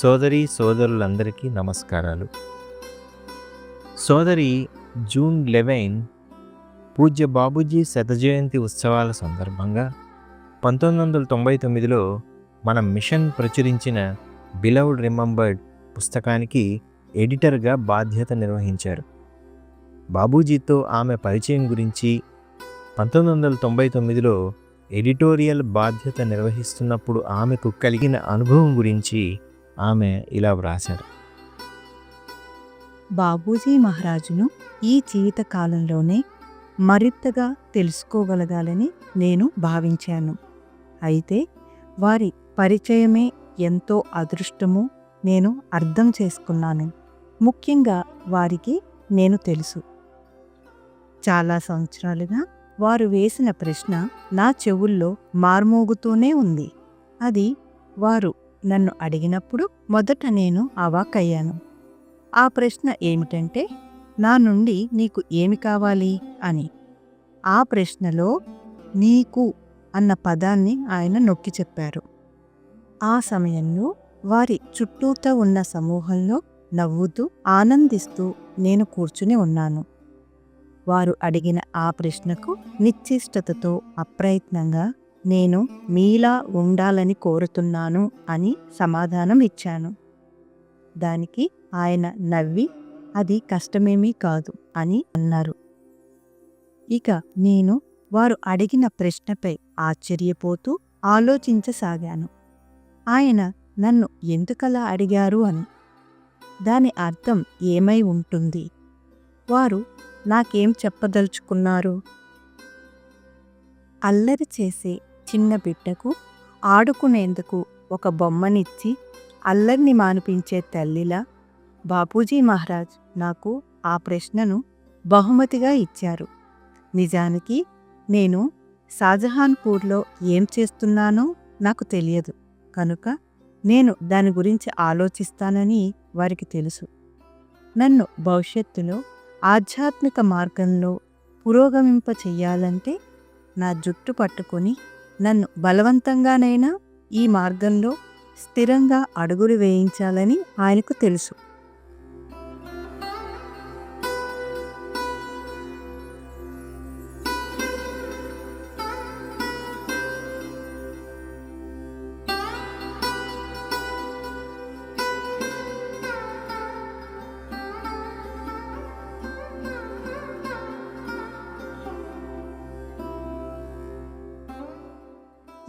సోదరీ సోదరులందరికీ నమస్కారాలు. సోదరి జూన్ 11 పూజ్య బాబూజీ శత జయంతి ఉత్సవాల సందర్భంగా 1999లో మన మిషన్ ప్రచురించిన బిలవ్డ్ రిమెంబర్డ్ పుస్తకానికి ఎడిటర్గా బాధ్యత నిర్వహించారు. బాబూజీతో ఆమె పరిచయం గురించి, 1999లో ఎడిటోరియల్ బాధ్యత నిర్వహిస్తున్నప్పుడు ఆమెకు కలిగిన అనుభవం గురించి ఆమె ఇలా వ్రాశారు. బాబూజీ మహారాజును ఈ జీవిత కాలంలోనే మరింతగా తెలుసుకోగలగాలని నేను భావించాను. అయితే వారి పరిచయమే ఎంతో అదృష్టమో నేను అర్థం చేసుకున్నాను. ముఖ్యంగా వారికి నేను తెలుసు. చాలా సంవత్సరాలుగా వారు వేసిన ప్రశ్న నా చెవుల్లో మార్మోగుతూనే ఉంది. అది వారు నన్ను అడిగినప్పుడు మొదట నేను అవాక్కయ్యాను. ఆ ప్రశ్న ఏమిటంటే, నా నుండి నీకు ఏమి కావాలి అని. ఆ ప్రశ్నలో నీకు అన్న పదాన్ని ఆయన నొక్కి చెప్పారు. ఆ సమయంలో వారి చుట్టూతా ఉన్న సమూహంలో నవ్వుతూ ఆనందిస్తూ నేను కూర్చుని ఉన్నాను. వారు అడిగిన ఆ ప్రశ్నకు నిశ్చేష్టతతో అప్రయత్నంగా నేను మీలా ఉండాలని కోరుతున్నాను అని సమాధానం ఇచ్చాను. దానికి ఆయన నవ్వి అది కష్టమేమీ కాదు అని అన్నారు. ఇక నేను వారు అడిగిన ప్రశ్నపై ఆశ్చర్యపోతూ ఆలోచించసాగాను. ఆయన నన్ను ఎందుకలా అడిగారు అని. దాని అర్థం ఏమై ఉంటుంది? వారు నాకేం చెప్పదలుచుకున్నారు? అల్లరి చేసే చిన్న బిడ్డకు ఆడుకునేందుకు ఒక బొమ్మనిచ్చి అల్లరిని మాన్పించే తల్లిలా బాపూజీ మహారాజ్ నాకు ఆ ప్రశ్నను బహుమతిగా ఇచ్చారు. నిజానికి నేను షాజహాన్పూర్లో ఏం చేస్తున్నానో నాకు తెలియదు కనుక నేను దాని గురించి ఆలోచిస్తానని వారికి తెలుసు. నన్ను భవిష్యత్తులో ఆధ్యాత్మిక మార్గంలో పురోగమింప చెయ్యాలంటే నా జుట్టు పట్టుకొని నన్ను బలవంతంగానైనా ఈ మార్గంలో స్థిరంగా అడుగులు వేయించాలని ఆయనకు తెలుసు.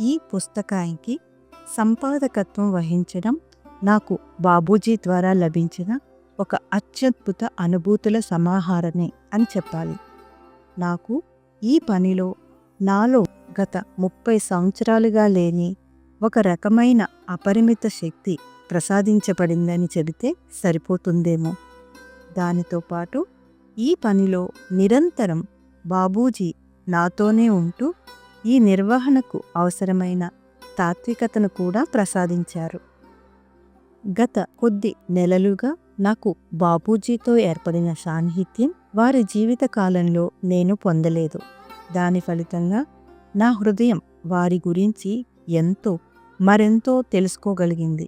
ఈ పుస్తకానికి సంపాదకత్వం వహించడం నాకు బాబూజీ ద్వారా లభించిన ఒక అత్యద్భుత అనుభూతుల సమాహారమే అని చెప్పాలి. నాకు ఈ పనిలో నాలో గత 30 సంవత్సరాలుగా లేని ఒక రకమైన అపరిమిత శక్తి ప్రసాదించబడిందని చెబితే సరిపోతుందేమో. దానితో పాటు ఈ పనిలో నిరంతరం బాబూజీ నాతోనే ఉంటూ ఈ నిర్వహణకు అవసరమైన తాత్వికతను కూడా ప్రసాదించారు. గత కొద్ది నెలలుగా నాకు బాపూజీతో ఏర్పడిన సాన్నిహిత్యం వారి జీవిత కాలంలో నేను పొందలేదు. దాని ఫలితంగా నా హృదయం వారి గురించి మరెంతో తెలుసుకోగలిగింది.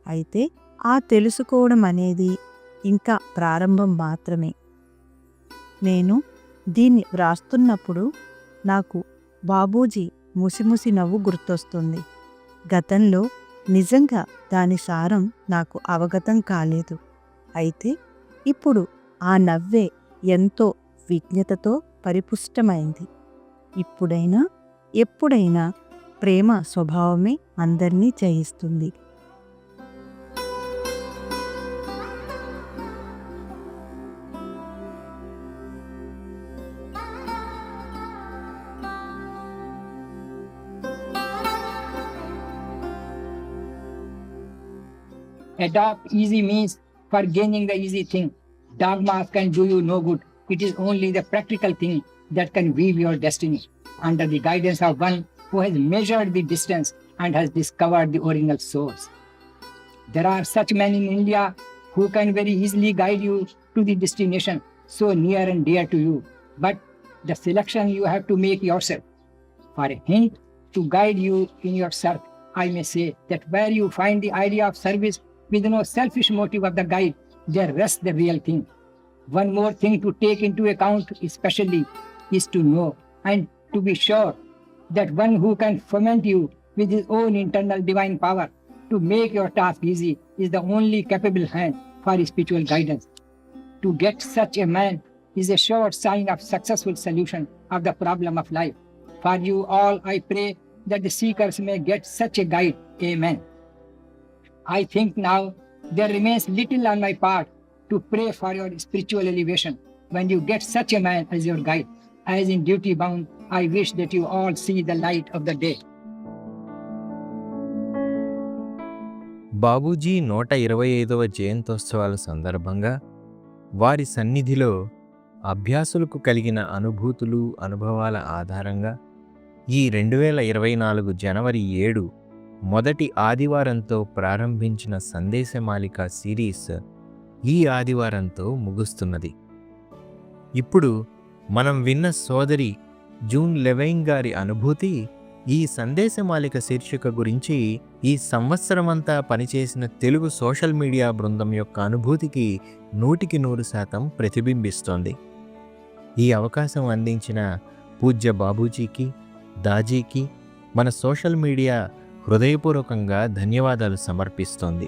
అయితే ఆ తెలుసుకోవడం అనేది ఇంకా ప్రారంభం మాత్రమే. నేను దీన్ని వ్రాస్తున్నప్పుడు నాకు బాబూజీ ముసిముసి నవ్వు గుర్తొస్తుంది. గతంలో నిజంగా దాని సారం నాకు అవగతం కాలేదు. అయితే ఇప్పుడు ఆ నవ్వే ఎంతో విజ్ఞతతో పరిపుష్టమైంది. ఇప్పుడైనా ఎప్పుడైనా ప్రేమ స్వభావమే అందర్నీ జయిస్తుంది. Adopt easy means for gaining the easy thing. Dogmas can do you no good. It is only the practical thing that can weave your destiny under the guidance of one who has measured the distance and has discovered the original source. There are such men in India who can very easily guide you to the destination so near and dear to you. But the selection you have to make yourself. For a hint to guide you in your search, I may say that where you find the idea of service with no selfish motive of the guide, there rests the real thing. One more thing to take into account especially is to know and to be sure that one who can foment you with his own internal divine power to make your task easy is the only capable hand for spiritual guidance. To get such a man is a sure sign of successful solution of the problem of life. For you all, I pray that the seekers may get such a guide. Amen. I think now there remains little on my part to pray for your spiritual elevation when you get such a man as your guide. As in duty bound, I wish that you all see the light of the day. Babuji 125వ జయంతోత్సవాల సందర్భంగా వారి సన్నిధిలో అభ్యాసులకు కలిగిన అనుభూతులు అనుభవాల ఆధారంగా ఈ 2024 జనవరి 7 మొదటి ఆదివారంతో ప్రారంభించిన సందేశమాలిక సిరీస్ ఈ ఆదివారంతో ముగుస్తున్నది. ఇప్పుడు మనం విన్న సోదరి జూన్ లెవైన్ గారి అనుభూతి ఈ సందేశమాలిక శీర్షిక గురించి ఈ సంవత్సరమంతా పనిచేసిన తెలుగు సోషల్ మీడియా బృందం యొక్క అనుభూతికి 100% ప్రతిబింబిస్తోంది. ఈ అవకాశం అందించిన పూజ్య బాబూజీకి, దాజీకి మన సోషల్ మీడియా హృదయపూర్వకంగా ధన్యవాదాలు సమర్పిస్తోంది.